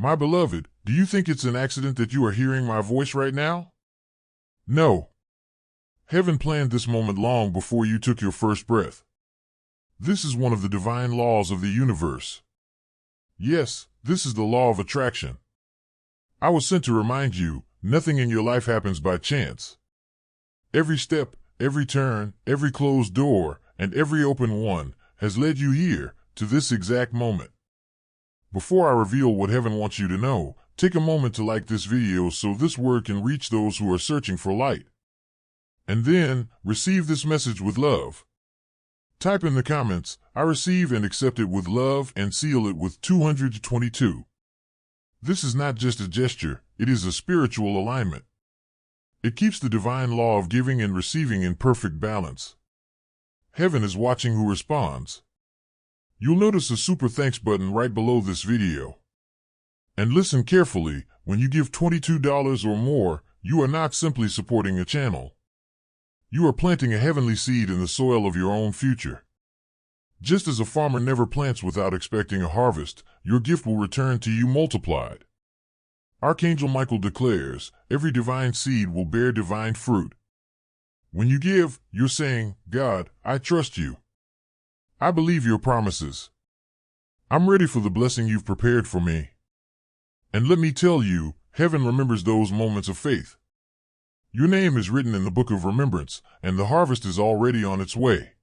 My beloved, do you think it's an accident that you are hearing my voice right now? No. Heaven planned this moment long before you took your first breath. This is one of the divine laws of the universe. Yes, this is the law of attraction. I was sent to remind you, nothing in your life happens by chance. Every step, every turn, every closed door, and every open one has led you here, to this exact moment. Before I reveal what heaven wants you to know, take a moment to like this video so this word can reach those who are searching for light. And then, receive this message with love. Type in the comments, I receive and accept it with love, and seal it with 222. This is not just a gesture, it is a spiritual alignment. It keeps the divine law of giving and receiving in perfect balance. Heaven is watching who responds. You'll notice a super thanks button right below this video. And listen carefully, when you give $22 or more, you are not simply supporting a channel. You are planting a heavenly seed in the soil of your own future. Just as a farmer never plants without expecting a harvest, your gift will return to you multiplied. Archangel Michael declares, every divine seed will bear divine fruit. When you give, you're saying, God, I trust you. I believe your promises. I'm ready for the blessing you've prepared for me. And let me tell you, heaven remembers those moments of faith. Your name is written in the book of remembrance, and the harvest is already on its way.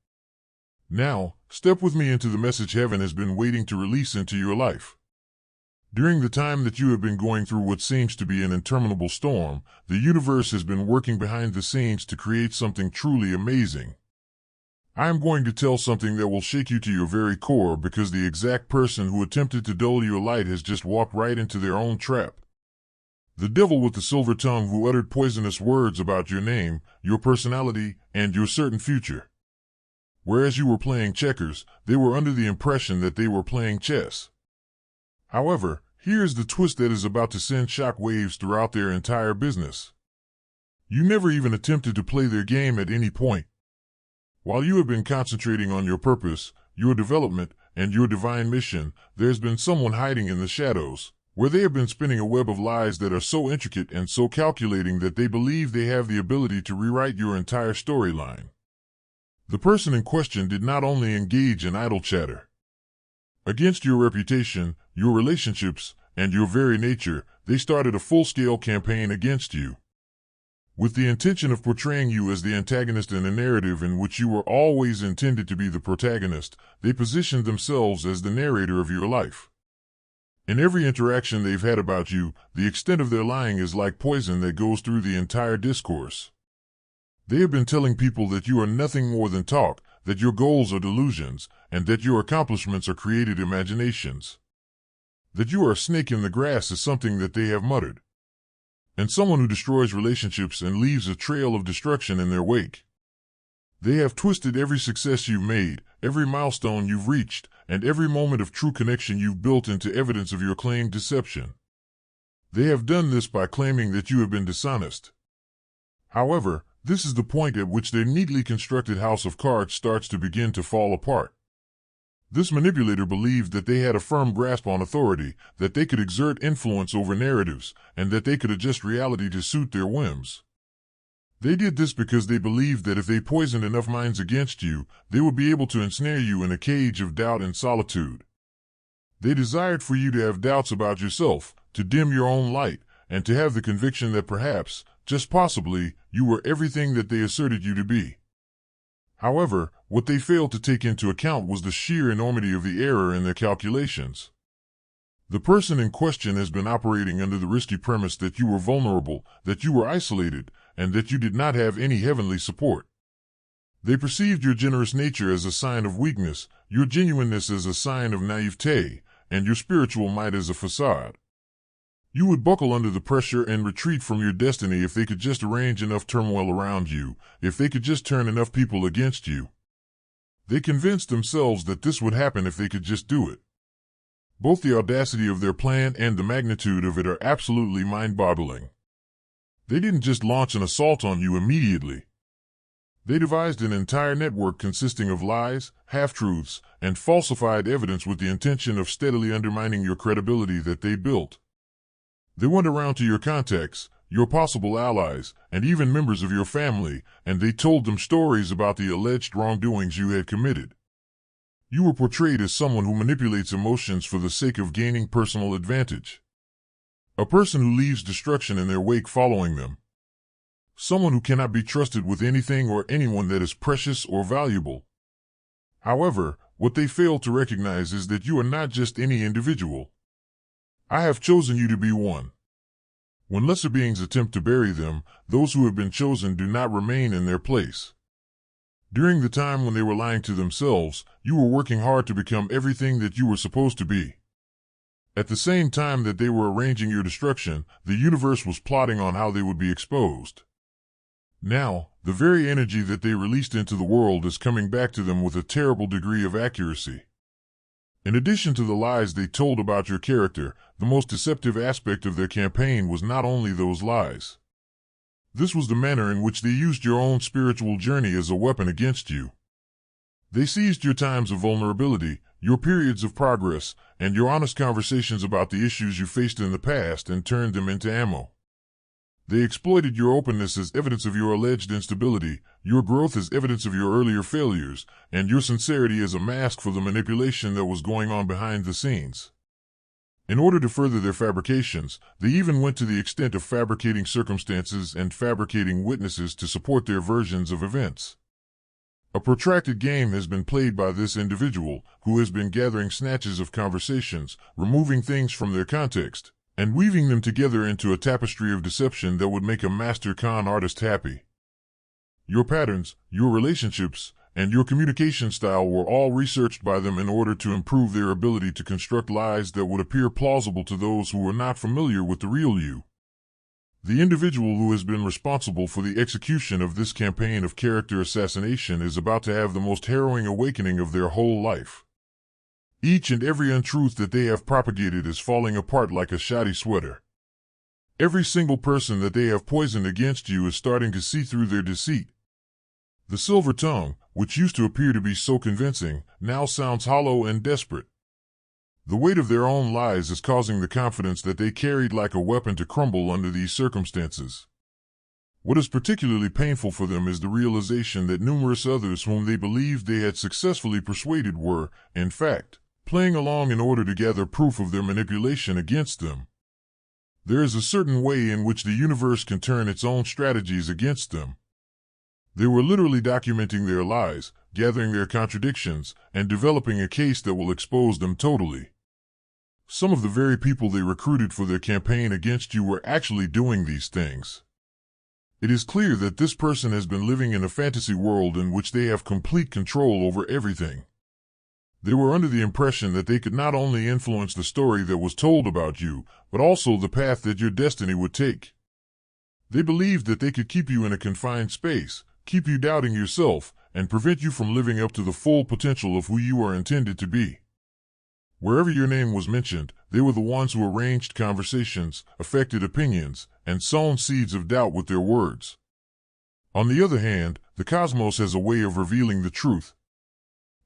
Now, step with me into the message heaven has been waiting to release into your life. During the time that you have been going through what seems to be an interminable storm, the universe has been working behind the scenes to create something truly amazing. I am going to tell something that will shake you to your very core, because the exact person who attempted to dull your light has just walked right into their own trap. The devil with the silver tongue who uttered poisonous words about your name, your personality, and your certain future. Whereas you were playing checkers, they were under the impression that they were playing chess. However, here's the twist that is about to send shock waves throughout their entire business. You never even attempted to play their game at any point. While you have been concentrating on your purpose, your development, and your divine mission, there's been someone hiding in the shadows, where they have been spinning a web of lies that are so intricate and so calculating that they believe they have the ability to rewrite your entire storyline. The person in question did not only engage in idle chatter against your reputation, your relationships, and your very nature, they started a full-scale campaign against you. With the intention of portraying you as the antagonist in a narrative in which you were always intended to be the protagonist, they positioned themselves as the narrator of your life. In every interaction they've had about you, the extent of their lying is like poison that goes through the entire discourse. They have been telling people that you are nothing more than talk, that your goals are delusions, and that your accomplishments are created imaginations. That you are a snake in the grass is something that they have muttered. And someone who destroys relationships and leaves a trail of destruction in their wake. They have twisted every success you've made, every milestone you've reached, and every moment of true connection you've built into evidence of your claimed deception. They have done this by claiming that you have been dishonest. However, this is the point at which their neatly constructed house of cards starts to begin to fall apart. This manipulator believed that they had a firm grasp on authority, that they could exert influence over narratives, and that they could adjust reality to suit their whims. They did this because they believed that if they poisoned enough minds against you, they would be able to ensnare you in a cage of doubt and solitude. They desired for you to have doubts about yourself, to dim your own light, and to have the conviction that perhaps, just possibly, you were everything that they asserted you to be. However, what they failed to take into account was the sheer enormity of the error in their calculations. The person in question has been operating under the risky premise that you were vulnerable, that you were isolated, and that you did not have any heavenly support. They perceived your generous nature as a sign of weakness, your genuineness as a sign of naivete, and your spiritual might as a facade. You would buckle under the pressure and retreat from your destiny if they could just arrange enough turmoil around you, if they could just turn enough people against you. They convinced themselves that this would happen if they could just do it. Both the audacity of their plan and the magnitude of it are absolutely mind-boggling. They didn't just launch an assault on you immediately. They devised an entire network consisting of lies, half-truths, and falsified evidence with the intention of steadily undermining your credibility that they built. They went around to your contacts, your possible allies, and even members of your family, and they told them stories about the alleged wrongdoings you had committed. You were portrayed as someone who manipulates emotions for the sake of gaining personal advantage. A person who leaves destruction in their wake following them. Someone who cannot be trusted with anything or anyone that is precious or valuable. However, what they fail to recognize is that you are not just any individual. I have chosen you to be one. When lesser beings attempt to bury them, those who have been chosen do not remain in their place. During the time when they were lying to themselves, you were working hard to become everything that you were supposed to be. At the same time that they were arranging your destruction, the universe was plotting on how they would be exposed. Now, the very energy that they released into the world is coming back to them with a terrible degree of accuracy. In addition to the lies they told about your character, the most deceptive aspect of their campaign was not only those lies. This was the manner in which they used your own spiritual journey as a weapon against you. They seized your times of vulnerability, your periods of progress, and your honest conversations about the issues you faced in the past and turned them into ammo. They exploited your openness as evidence of your alleged instability, your growth as evidence of your earlier failures, and your sincerity as a mask for the manipulation that was going on behind the scenes. In order to further their fabrications, they even went to the extent of fabricating circumstances and fabricating witnesses to support their versions of events. A protracted game has been played by this individual, who has been gathering snatches of conversations, removing things from their context, and weaving them together into a tapestry of deception that would make a master con artist happy. Your patterns, your relationships, and your communication style were all researched by them in order to improve their ability to construct lies that would appear plausible to those who were not familiar with the real you. The individual who has been responsible for the execution of this campaign of character assassination is about to have the most harrowing awakening of their whole life. Each and every untruth that they have propagated is falling apart like a shoddy sweater. Every single person that they have poisoned against you is starting to see through their deceit. The silver tongue, which used to appear to be so convincing, now sounds hollow and desperate. The weight of their own lies is causing the confidence that they carried like a weapon to crumble under these circumstances. What is particularly painful for them is the realization that numerous others whom they believed they had successfully persuaded were, in fact, playing along in order to gather proof of their manipulation against them. There is a certain way in which the universe can turn its own strategies against them. They were literally documenting their lies, gathering their contradictions, and developing a case that will expose them totally. Some of the very people they recruited for their campaign against you were actually doing these things. It is clear that this person has been living in a fantasy world in which they have complete control over everything. They were under the impression that they could not only influence the story that was told about you, but also the path that your destiny would take. They believed that they could keep you in a confined space, keep you doubting yourself, and prevent you from living up to the full potential of who you are intended to be. Wherever your name was mentioned, they were the ones who arranged conversations, affected opinions, and sown seeds of doubt with their words. On the other hand, the cosmos has a way of revealing the truth.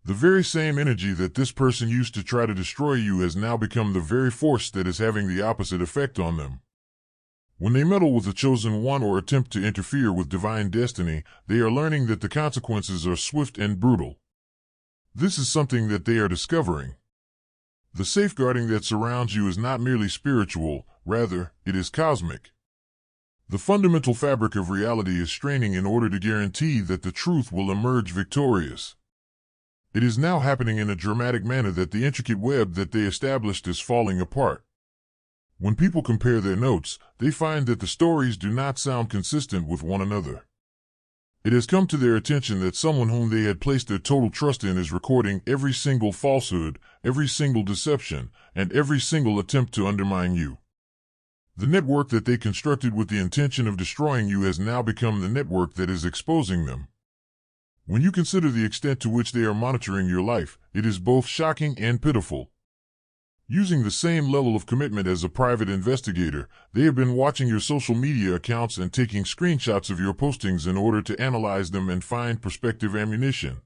The very same energy that this person used to try to destroy you has now become the very force that is having the opposite effect on them. When they meddle with the chosen one or attempt to interfere with divine destiny, they are learning that the consequences are swift and brutal. This is something that they are discovering. The safeguarding that surrounds you is not merely spiritual, rather, it is cosmic. The fundamental fabric of reality is straining in order to guarantee that the truth will emerge victorious. It is now happening in a dramatic manner that the intricate web that they established is falling apart. When people compare their notes, they find that the stories do not sound consistent with one another. It has come to their attention that someone whom they had placed their total trust in is recording every single falsehood, every single deception, and every single attempt to undermine you. The network that they constructed with the intention of destroying you has now become the network that is exposing them. When you consider the extent to which they are monitoring your life, it is both shocking and pitiful. Using the same level of commitment as a private investigator, they have been watching your social media accounts and taking screenshots of your postings in order to analyze them and find prospective ammunition.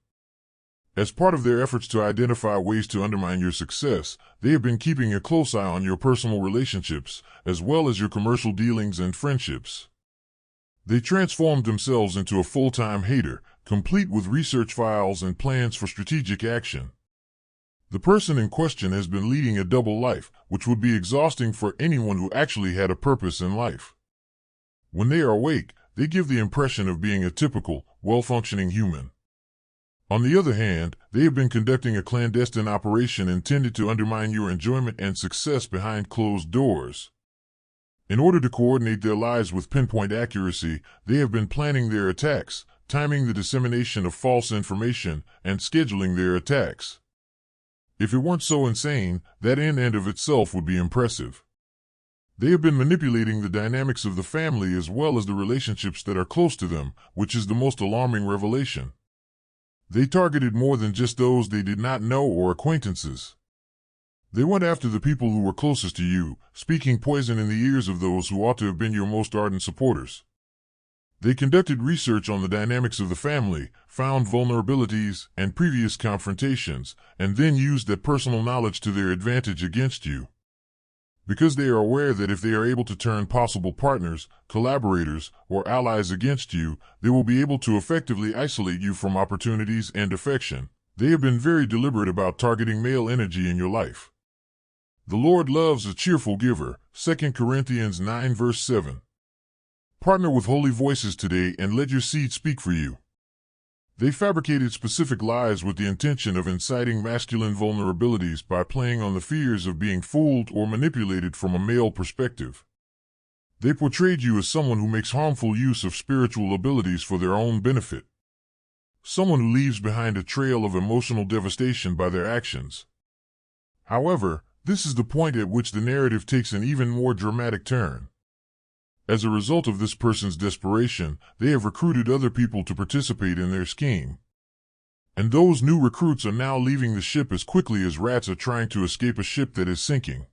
As part of their efforts to identify ways to undermine your success, they have been keeping a close eye on your personal relationships, as well as your commercial dealings and friendships. They transformed themselves into a full-time hater, complete with research files and plans for strategic action. The person in question has been leading a double life, which would be exhausting for anyone who actually had a purpose in life. When they are awake, they give the impression of being a typical, well-functioning human. On the other hand, they have been conducting a clandestine operation intended to undermine your enjoyment and success behind closed doors. In order to coordinate their lives with pinpoint accuracy, they have been planning their attacks, timing the dissemination of false information, and scheduling their attacks. If it weren't so insane, that in and of itself would be impressive. They have been manipulating the dynamics of the family as well as the relationships that are close to them, which is the most alarming revelation. They targeted more than just those they did not know or acquaintances. They went after the people who were closest to you, speaking poison in the ears of those who ought to have been your most ardent supporters. They conducted research on the dynamics of the family, found vulnerabilities and previous confrontations, and then used that personal knowledge to their advantage against you. Because they are aware that if they are able to turn possible partners, collaborators, or allies against you, they will be able to effectively isolate you from opportunities and affection. They have been very deliberate about targeting male energy in your life. The Lord loves a cheerful giver, 2 Corinthians 9 verse 7. Partner with holy voices today and let your seed speak for you. They fabricated specific lies with the intention of inciting masculine vulnerabilities by playing on the fears of being fooled or manipulated from a male perspective. They portrayed you as someone who makes harmful use of spiritual abilities for their own benefit. Someone who leaves behind a trail of emotional devastation by their actions. However, this is the point at which the narrative takes an even more dramatic turn. As a result of this person's desperation, they have recruited other people to participate in their scheme. And those new recruits are now leaving the ship as quickly as rats are trying to escape a ship that is sinking.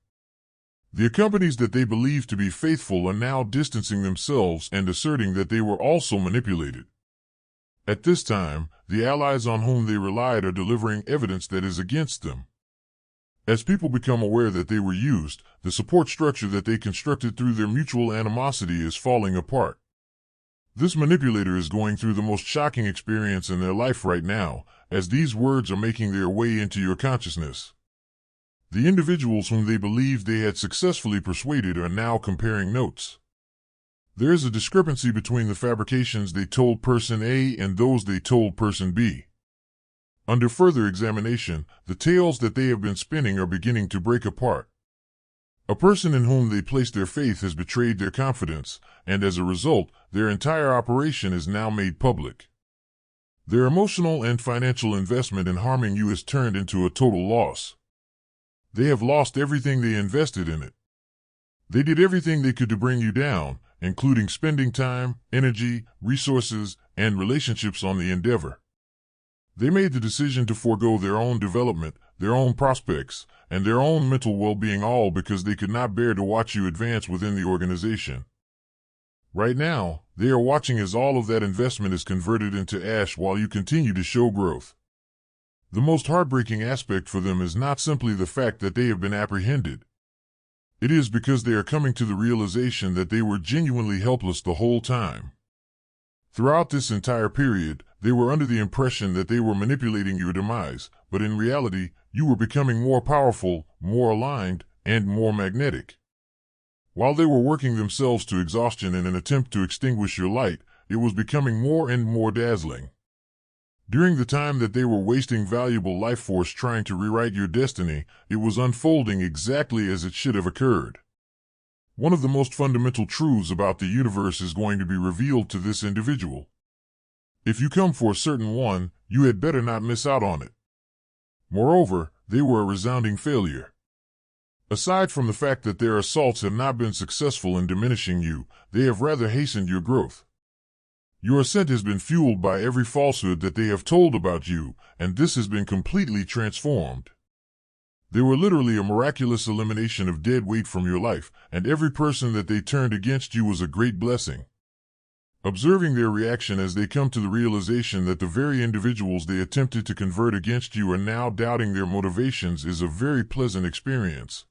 The companies that they believe to be faithful are now distancing themselves and asserting that they were also manipulated. At this time, the allies on whom they relied are delivering evidence that is against them. As people become aware that they were used, the support structure that they constructed through their mutual animosity is falling apart. This manipulator is going through the most shocking experience in their life right now, as these words are making their way into your consciousness. The individuals whom they believed they had successfully persuaded are now comparing notes. There is a discrepancy between the fabrications they told person A and those they told person B. Under further examination, the tales that they have been spinning are beginning to break apart. A person in whom they placed their faith has betrayed their confidence, and as a result, their entire operation is now made public. Their emotional and financial investment in harming you has turned into a total loss. They have lost everything they invested in it. They did everything they could to bring you down, including spending time, energy, resources, and relationships on the endeavor. They made the decision to forego their own development, their own prospects, and their own mental well-being, all because they could not bear to watch you advance within the organization. Right now, they are watching as all of that investment is converted into ash while you continue to show growth. The most heartbreaking aspect for them is not simply the fact that they have been apprehended. It is because they are coming to the realization that they were genuinely helpless the whole time. Throughout this entire period, they were under the impression that they were manipulating your demise, but in reality, you were becoming more powerful, more aligned, and more magnetic. While they were working themselves to exhaustion in an attempt to extinguish your light, it was becoming more and more dazzling. During the time that they were wasting valuable life force trying to rewrite your destiny, it was unfolding exactly as it should have occurred. One of the most fundamental truths about the universe is going to be revealed to this individual. If you come for a certain one, you had better not miss out on it. Moreover, they were a resounding failure. Aside from the fact that their assaults have not been successful in diminishing you, they have rather hastened your growth. Your ascent has been fueled by every falsehood that they have told about you, and this has been completely transformed. They were literally a miraculous elimination of dead weight from your life, and every person that they turned against you was a great blessing. Observing their reaction as they come to the realization that the very individuals they attempted to convert against you are now doubting their motivations is a very pleasant experience.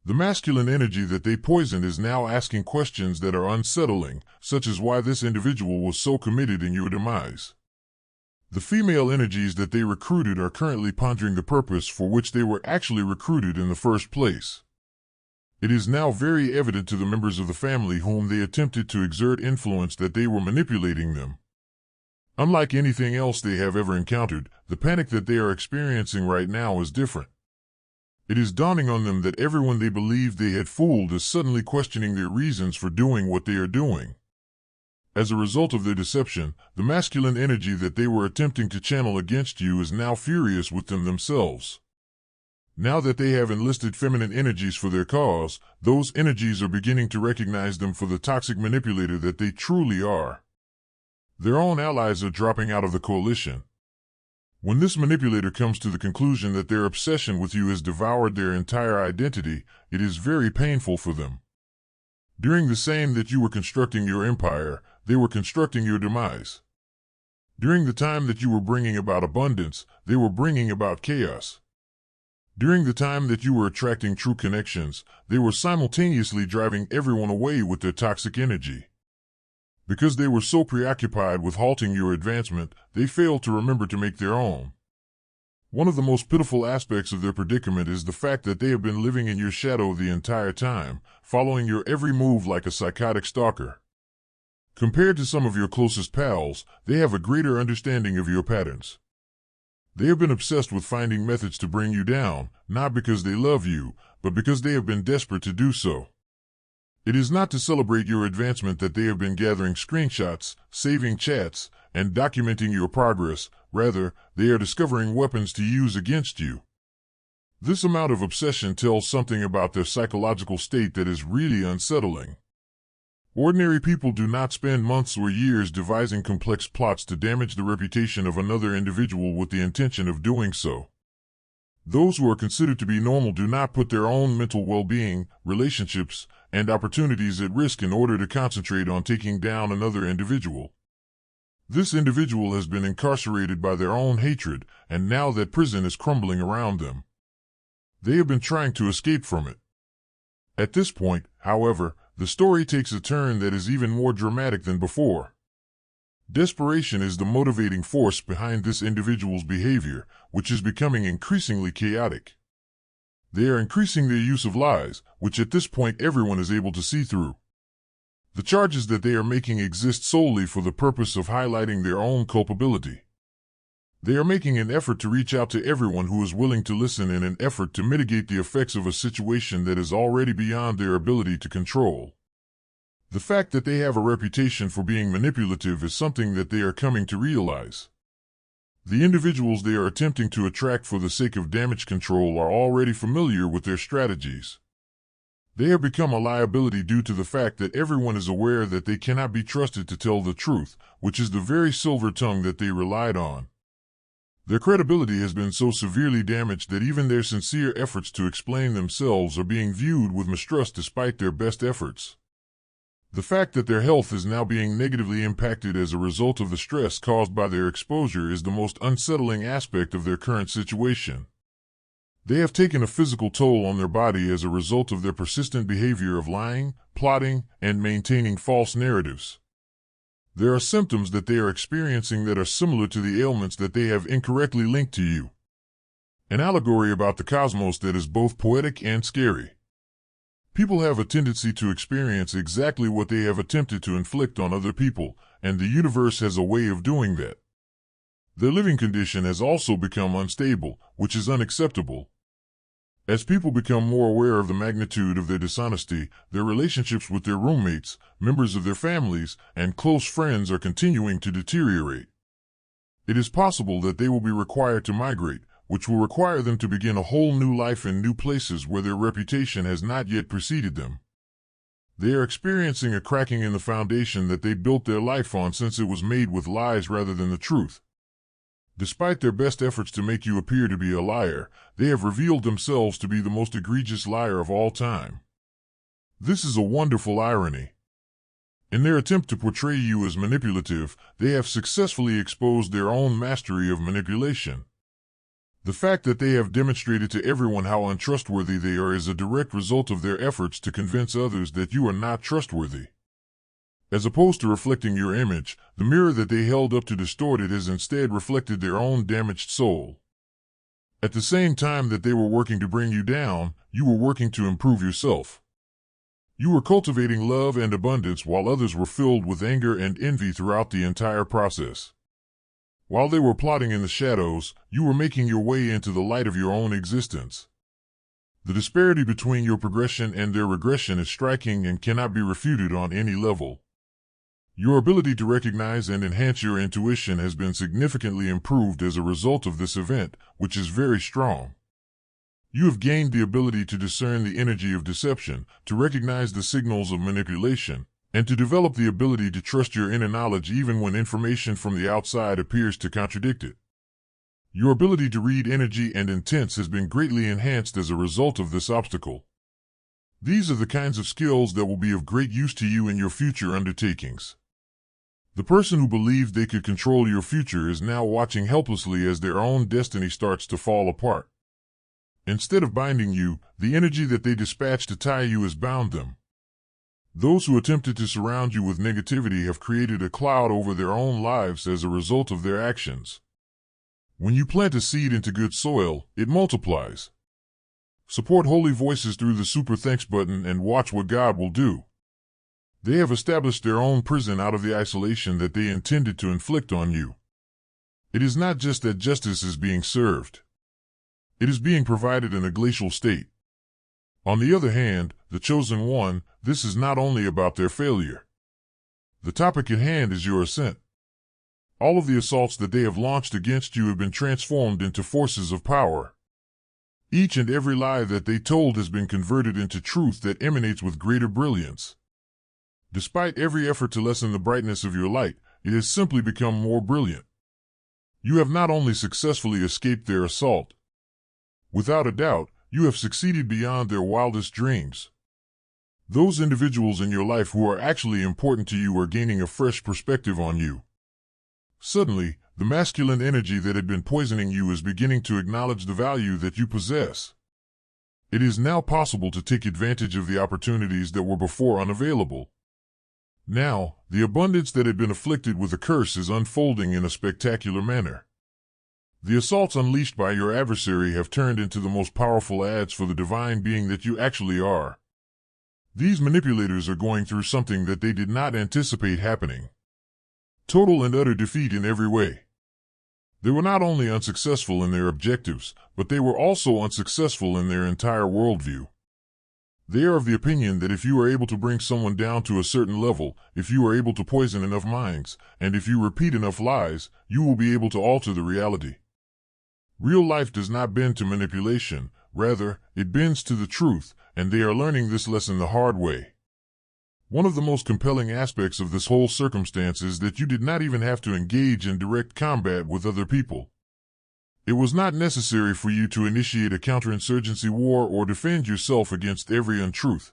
The masculine energy that they poisoned is now asking questions that are unsettling, such as why this individual was so committed in your demise. The female energies that they recruited are currently pondering the purpose for which they were actually recruited in the first place. It is now very evident to the members of the family whom they attempted to exert influence that they were manipulating them. Unlike anything else they have ever encountered, the panic that they are experiencing right now is different. It is dawning on them that everyone they believed they had fooled is suddenly questioning their reasons for doing what they are doing. As a result of their deception, the masculine energy that they were attempting to channel against you is now furious with them themselves. Now that they have enlisted feminine energies for their cause, those energies are beginning to recognize them for the toxic manipulator that they truly are. Their own allies are dropping out of the coalition. When this manipulator comes to the conclusion that their obsession with you has devoured their entire identity, it is very painful for them. During the same that you were constructing your empire, they were constructing your demise. During the time that you were bringing about abundance, they were bringing about chaos. During the time that you were attracting true connections, they were simultaneously driving everyone away with their toxic energy. Because they were so preoccupied with halting your advancement, they failed to remember to make their own. One of the most pitiful aspects of their predicament is the fact that they have been living in your shadow the entire time, following your every move like a psychotic stalker. Compared to some of your closest pals, they have a greater understanding of your patterns. They have been obsessed with finding methods to bring you down, not because they love you, but because they have been desperate to do so. It is not to celebrate your advancement that they have been gathering screenshots, saving chats, and documenting your progress. Rather, they are discovering weapons to use against you. This amount of obsession tells something about their psychological state that is really unsettling. Ordinary people do not spend months or years devising complex plots to damage the reputation of another individual with the intention of doing so. Those who are considered to be normal do not put their own mental well-being, relationships, and opportunities at risk in order to concentrate on taking down another individual. This individual has been incarcerated by their own hatred, and now that prison is crumbling around them. They have been trying to escape from it. At this point, however, the story takes a turn that is even more dramatic than before. Desperation is the motivating force behind this individual's behavior, which is becoming increasingly chaotic. They are increasing their use of lies, which at this point everyone is able to see through. The charges that they are making exist solely for the purpose of highlighting their own culpability. They are making an effort to reach out to everyone who is willing to listen in an effort to mitigate the effects of a situation that is already beyond their ability to control. The fact that they have a reputation for being manipulative is something that they are coming to realize. The individuals they are attempting to attract for the sake of damage control are already familiar with their strategies. They have become a liability due to the fact that everyone is aware that they cannot be trusted to tell the truth, which is the very silver tongue that they relied on. Their credibility has been so severely damaged that even their sincere efforts to explain themselves are being viewed with mistrust despite their best efforts. The fact that their health is now being negatively impacted as a result of the stress caused by their exposure is the most unsettling aspect of their current situation. They have taken a physical toll on their body as a result of their persistent behavior of lying, plotting, and maintaining false narratives. There are symptoms that they are experiencing that are similar to the ailments that they have incorrectly linked to you. An allegory about the cosmos that is both poetic and scary. People have a tendency to experience exactly what they have attempted to inflict on other people, and the universe has a way of doing that. Their living condition has also become unstable, which is unacceptable. As people become more aware of the magnitude of their dishonesty, their relationships with their roommates, members of their families, and close friends are continuing to deteriorate. It is possible that they will be required to migrate, which will require them to begin a whole new life in new places where their reputation has not yet preceded them. They are experiencing a cracking in the foundation that they built their life on, since it was made with lies rather than the truth. Despite their best efforts to make you appear to be a liar, they have revealed themselves to be the most egregious liar of all time. This is a wonderful irony. In their attempt to portray you as manipulative, they have successfully exposed their own mastery of manipulation. The fact that they have demonstrated to everyone how untrustworthy they are is a direct result of their efforts to convince others that you are not trustworthy. As opposed to reflecting your image, the mirror that they held up to distort it has instead reflected their own damaged soul. At the same time that they were working to bring you down, you were working to improve yourself. You were cultivating love and abundance while others were filled with anger and envy throughout the entire process. While they were plotting in the shadows, you were making your way into the light of your own existence. The disparity between your progression and their regression is striking and cannot be refuted on any level. Your ability to recognize and enhance your intuition has been significantly improved as a result of this event, which is very strong. You have gained the ability to discern the energy of deception, to recognize the signals of manipulation, and to develop the ability to trust your inner knowledge even when information from the outside appears to contradict it. Your ability to read energy and intents has been greatly enhanced as a result of this obstacle. These are the kinds of skills that will be of great use to you in your future undertakings. The person who believed they could control your future is now watching helplessly as their own destiny starts to fall apart. Instead of binding you, the energy that they dispatched to tie you has bound them. Those who attempted to surround you with negativity have created a cloud over their own lives as a result of their actions. When you plant a seed into good soil, it multiplies. Support holy voices through the super thanks button and watch what God will do. They have established their own prison out of the isolation that they intended to inflict on you. It is not just that justice is being served. It is being provided in a glacial state. On the other hand, the chosen one, this is not only about their failure. The topic at hand is your ascent. All of the assaults that they have launched against you have been transformed into forces of power. Each and every lie that they told has been converted into truth that emanates with greater brilliance. Despite every effort to lessen the brightness of your light, it has simply become more brilliant. You have not only successfully escaped their assault. Without a doubt, you have succeeded beyond their wildest dreams. Those individuals in your life who are actually important to you are gaining a fresh perspective on you. Suddenly, the masculine energy that had been poisoning you is beginning to acknowledge the value that you possess. It is now possible to take advantage of the opportunities that were before unavailable. Now, the abundance that had been afflicted with a curse is unfolding in a spectacular manner. The assaults unleashed by your adversary have turned into the most powerful ads for the divine being that you actually are. These manipulators are going through something that they did not anticipate happening. Total and utter defeat in every way. They were not only unsuccessful in their objectives, but they were also unsuccessful in their entire worldview. They are of the opinion that if you are able to bring someone down to a certain level, if you are able to poison enough minds, and if you repeat enough lies, you will be able to alter the reality. Real life does not bend to manipulation, rather, it bends to the truth, and they are learning this lesson the hard way. One of the most compelling aspects of this whole circumstance is that you did not even have to engage in direct combat with other people. It was not necessary for you to initiate a counterinsurgency war or defend yourself against every untruth.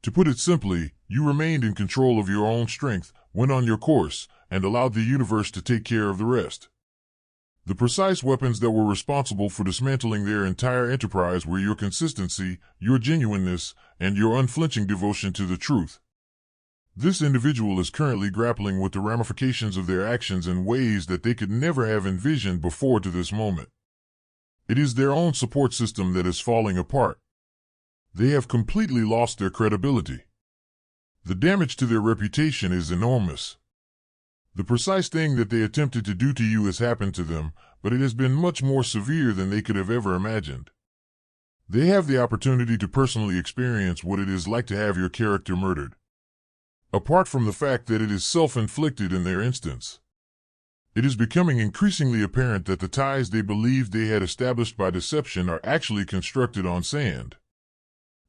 To put it simply, you remained in control of your own strength, went on your course, and allowed the universe to take care of the rest. The precise weapons that were responsible for dismantling their entire enterprise were your consistency, your genuineness, and your unflinching devotion to the truth. This individual is currently grappling with the ramifications of their actions in ways that they could never have envisioned before to this moment. It is their own support system that is falling apart. They have completely lost their credibility. The damage to their reputation is enormous. The precise thing that they attempted to do to you has happened to them, but it has been much more severe than they could have ever imagined. They have the opportunity to personally experience what it is like to have your character murdered. Apart from the fact that it is self-inflicted in their instance. It is becoming increasingly apparent that the ties they believed they had established by deception are actually constructed on sand.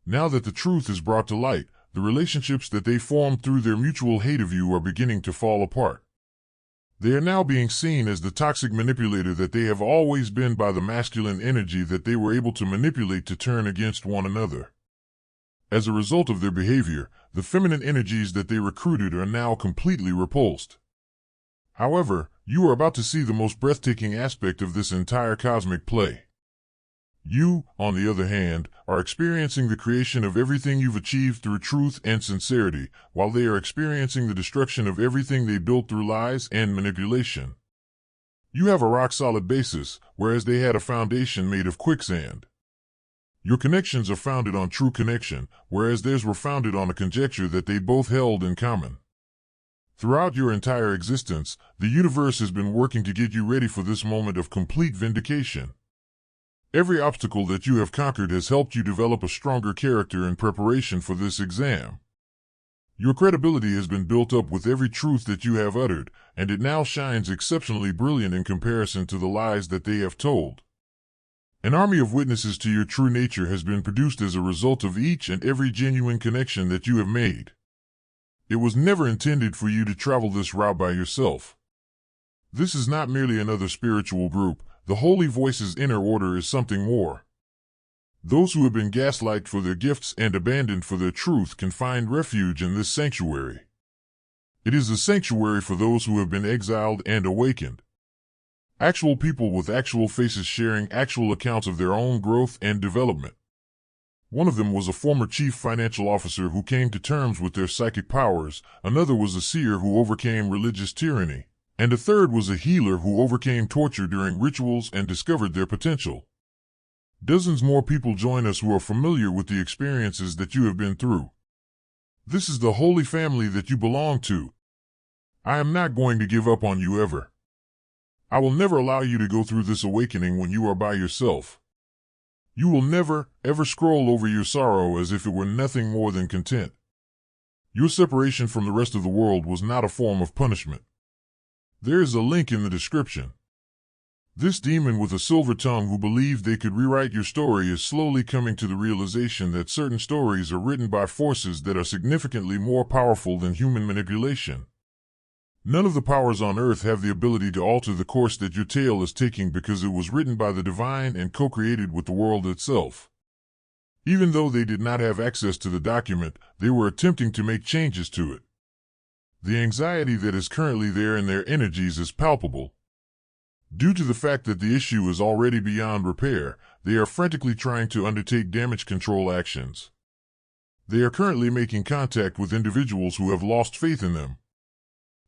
Now that the truth is brought to light, the relationships that they formed through their mutual hate of you are beginning to fall apart. They are now being seen as the toxic manipulator that they have always been by the masculine energy that they were able to manipulate to turn against one another. As a result of their behavior, the feminine energies that they recruited are now completely repulsed. However, you are about to see the most breathtaking aspect of this entire cosmic play. You, on the other hand, are experiencing the creation of everything you've achieved through truth and sincerity, while they are experiencing the destruction of everything they built through lies and manipulation. You have a rock-solid basis, whereas they had a foundation made of quicksand. Your connections are founded on true connection, whereas theirs were founded on a conjecture that they both held in common. Throughout your entire existence, the universe has been working to get you ready for this moment of complete vindication. Every obstacle that you have conquered has helped you develop a stronger character in preparation for this exam. Your credibility has been built up with every truth that you have uttered, and it now shines exceptionally brilliant in comparison to the lies that they have told. An army of witnesses to your true nature has been produced as a result of each and every genuine connection that you have made. It was never intended for you to travel this route by yourself. This is not merely another spiritual group. The Holy Voice's inner order is something more. Those who have been gaslighted for their gifts and abandoned for their truth can find refuge in this sanctuary. It is a sanctuary for those who have been exiled and awakened. Actual people with actual faces sharing actual accounts of their own growth and development. One of them was a former chief financial officer who came to terms with their psychic powers, another was a seer who overcame religious tyranny, and a third was a healer who overcame torture during rituals and discovered their potential. Dozens more people join us who are familiar with the experiences that you have been through. This is the holy family that you belong to. I am not going to give up on you ever. I will never allow you to go through this awakening when you are by yourself. You will never, ever scroll over your sorrow as if it were nothing more than content. Your separation from the rest of the world was not a form of punishment. There is a link in the description. This demon with a silver tongue who believed they could rewrite your story is slowly coming to the realization that certain stories are written by forces that are significantly more powerful than human manipulation. None of the powers on earth have the ability to alter the course that your tale is taking because it was written by the divine and co-created with the world itself. Even though they did not have access to the document, they were attempting to make changes to it. The anxiety that is currently there in their energies is palpable. Due to the fact that the issue is already beyond repair, they are frantically trying to undertake damage control actions. They are currently making contact with individuals who have lost faith in them.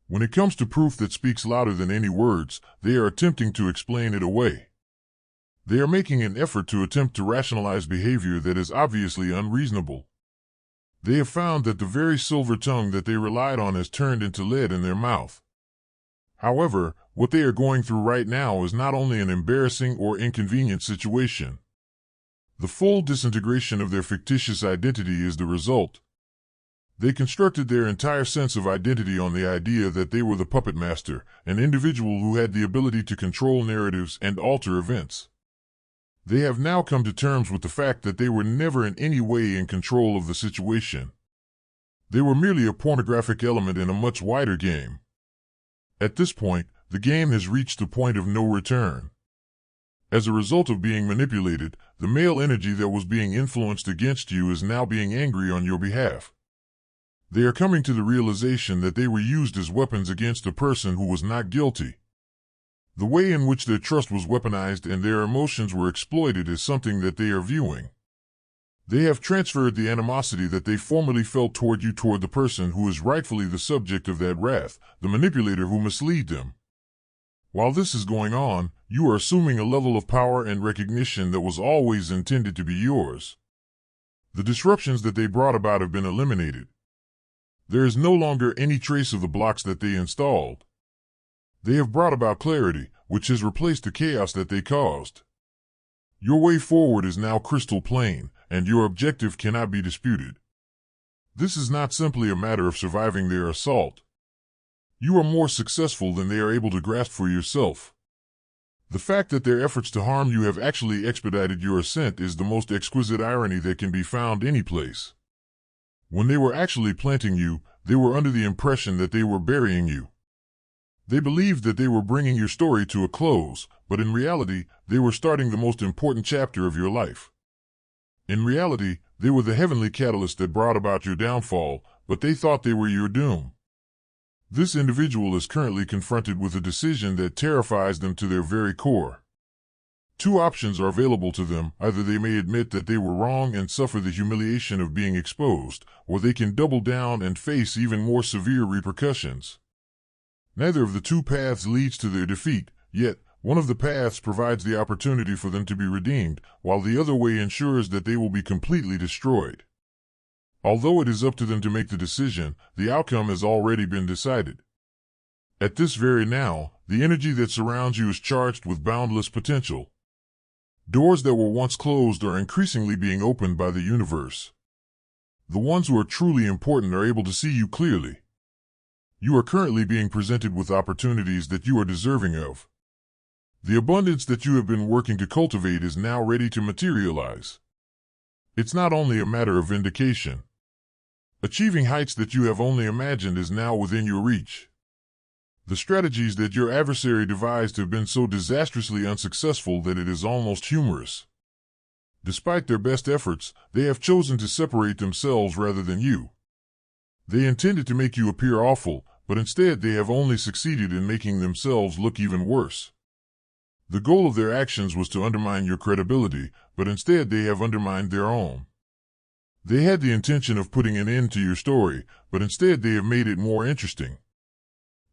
When it comes to proof that speaks louder than any words, they are attempting to explain it away. They are making an effort to attempt to rationalize behavior that is obviously unreasonable. They have found that the very silver tongue that they relied on has turned into lead in their mouth. However, what they are going through right now is not only an embarrassing or inconvenient situation. The full disintegration of their fictitious identity is the result. They constructed their entire sense of identity on the idea that they were the puppet master, an individual who had the ability to control narratives and alter events. They have now come to terms with the fact that they were never in any way in control of the situation. They were merely a pornographic element in a much wider game. At this point, the game has reached the point of no return. As a result of being manipulated, the male energy that was being influenced against you is now being angry on your behalf. They are coming to the realization that they were used as weapons against a person who was not guilty. The way in which their trust was weaponized and their emotions were exploited is something that they are viewing. They have transferred the animosity that they formerly felt toward you toward the person who is rightfully the subject of that wrath, the manipulator who misled them. While this is going on, you are assuming a level of power and recognition that was always intended to be yours. The disruptions that they brought about have been eliminated. There is no longer any trace of the blocks that they installed. They have brought about clarity, which has replaced the chaos that they caused. Your way forward is now crystal plain, and your objective cannot be disputed. This is not simply a matter of surviving their assault. You are more successful than they are able to grasp for yourself. The fact that their efforts to harm you have actually expedited your ascent is the most exquisite irony that can be found any place. When they were actually planting you, they were under the impression that they were burying you. They believed that they were bringing your story to a close, but in reality, they were starting the most important chapter of your life. In reality, They were the heavenly catalyst that brought about your downfall, but they thought they were your doom. This individual is currently confronted with a decision that terrifies them to their very core. Two options are available to them. Either they may admit that they were wrong and suffer the humiliation of being exposed, or they can double down and face even more severe repercussions. Neither of the two paths leads to their defeat, yet one of the paths provides the opportunity for them to be redeemed, while the other way ensures that they will be completely destroyed. Although it is up to them to make the decision, the outcome has already been decided. At this very now, the energy that surrounds you is charged with boundless potential. Doors that were once closed are increasingly being opened by the universe. The ones who are truly important are able to see you clearly. You are currently being presented with opportunities that you are deserving of. The abundance that you have been working to cultivate is now ready to materialize. It's not only a matter of vindication. Achieving heights that you have only imagined is now within your reach. The strategies that your adversary devised have been so disastrously unsuccessful that it is almost humorous. Despite their best efforts, they have chosen to separate themselves rather than you. They intended to make you appear awful, but instead they have only succeeded in making themselves look even worse. The goal of their actions was to undermine your credibility, but instead they have undermined their own. They had the intention of putting an end to your story, but instead they have made it more interesting.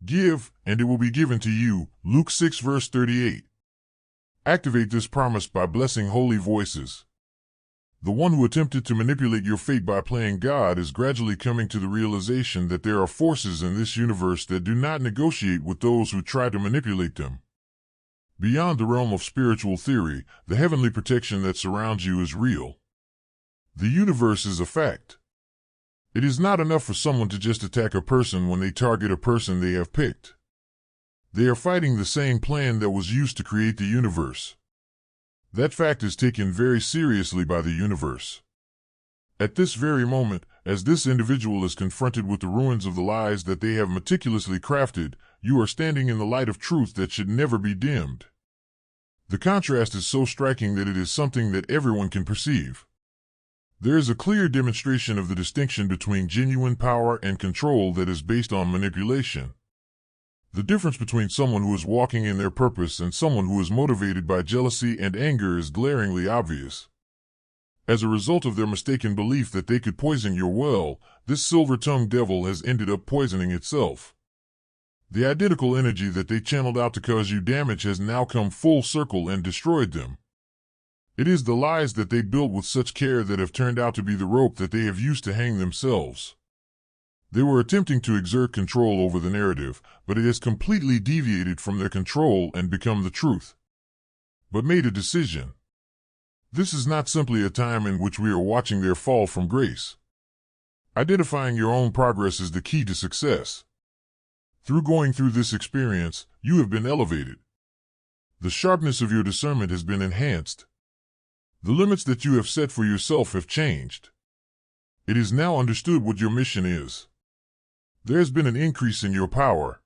Give, and it will be given to you. Luke 6 verse 38. Activate this promise by blessing holy voices. The one who attempted to manipulate your fate by playing God is gradually coming to the realization that there are forces in this universe that do not negotiate with those who try to manipulate them. Beyond the realm of spiritual theory, the heavenly protection that surrounds you is real. The universe is a fact. It is not enough for someone to just attack a person when they target a person they have picked. They are fighting the same plan that was used to create the universe. That fact is taken very seriously by the universe. At this very moment, as this individual is confronted with the ruins of the lies that they have meticulously crafted, you are standing in the light of truth that should never be dimmed. The contrast is so striking that it is something that everyone can perceive. There is a clear demonstration of the distinction between genuine power and control that is based on manipulation. The difference between someone who is walking in their purpose and someone who is motivated by jealousy and anger is glaringly obvious. As a result of their mistaken belief that they could poison your well, this silver-tongued devil has ended up poisoning itself. The identical energy that they channeled out to cause you damage has now come full circle and destroyed them. It is the lies that they built with such care that have turned out to be the rope that they have used to hang themselves. They were attempting to exert control over the narrative, but it has completely deviated from their control and become the truth. But made a decision. This is not simply a time in which we are watching their fall from grace. Identifying your own progress is the key to success. Through going through this experience, you have been elevated. The sharpness of your discernment has been enhanced. The limits that you have set for yourself have changed. It is now understood what your mission is. There has been an increase in your power.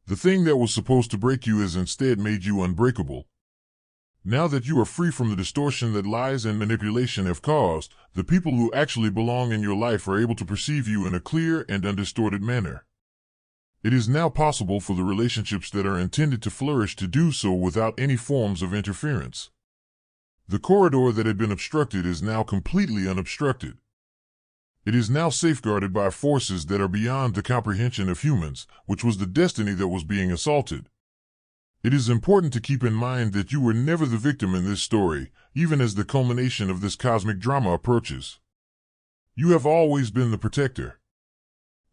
The thing that was supposed to break you has instead made you unbreakable. Now that you are free from the distortion that lies and manipulation have caused, the people who actually belong in your life are able to perceive you in a clear and undistorted manner. It is now possible for the relationships that are intended to flourish to do so without any forms of interference. The corridor that had been obstructed is now completely unobstructed. It is now safeguarded by forces that are beyond the comprehension of humans, which was the destiny that was being assaulted. It is important to keep in mind that you were never the victim in this story, even as the culmination of this cosmic drama approaches. You have always been the protector.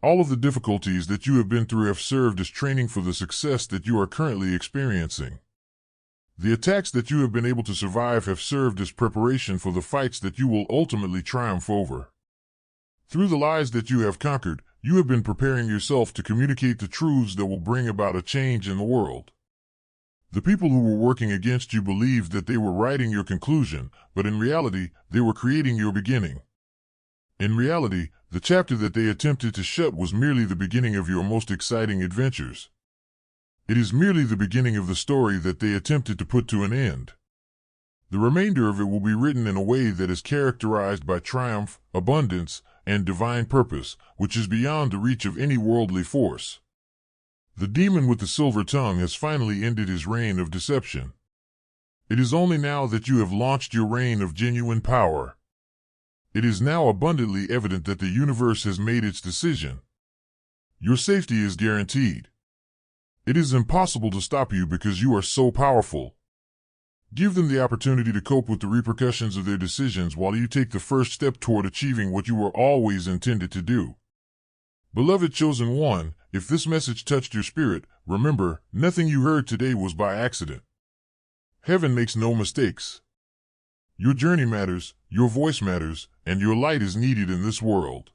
All of the difficulties that you have been through have served as training for the success that you are currently experiencing. The attacks that you have been able to survive have served as preparation for the fights that you will ultimately triumph over. Through the lies that you have conquered, you have been preparing yourself to communicate the truths that will bring about a change in the world. The people who were working against you believed that they were writing your conclusion, but in reality, they were creating your beginning. In reality, the chapter that they attempted to shut was merely the beginning of your most exciting adventures. It is merely the beginning of the story that they attempted to put to an end. The remainder of it will be written in a way that is characterized by triumph, abundance, and divine purpose, which is beyond the reach of any worldly force. The demon with the silver tongue has finally ended his reign of deception. It is only now that you have launched your reign of genuine power. It is now abundantly evident that the universe has made its decision. Your safety is guaranteed. It is impossible to stop you because you are so powerful. Give them the opportunity to cope with the repercussions of their decisions while you take the first step toward achieving what you were always intended to do. Beloved chosen one, if this message touched your spirit, remember, nothing you heard today was by accident. Heaven makes no mistakes. Your journey matters, your voice matters, and your light is needed in this world.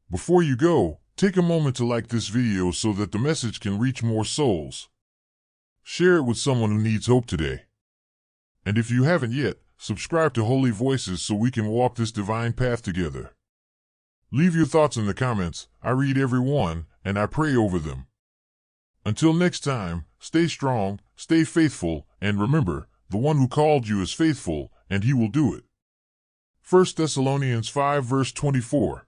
Before you go, take a moment to like this video so that the message can reach more souls. Share it with someone who needs hope today. And if you haven't yet, subscribe to Holy Voices so we can walk this divine path together. Leave your thoughts in the comments. I read every one, and I pray over them. Until next time, stay strong, stay faithful, and remember, the one who called you is faithful, and he will do it. 1 Thessalonians 5 verse 24.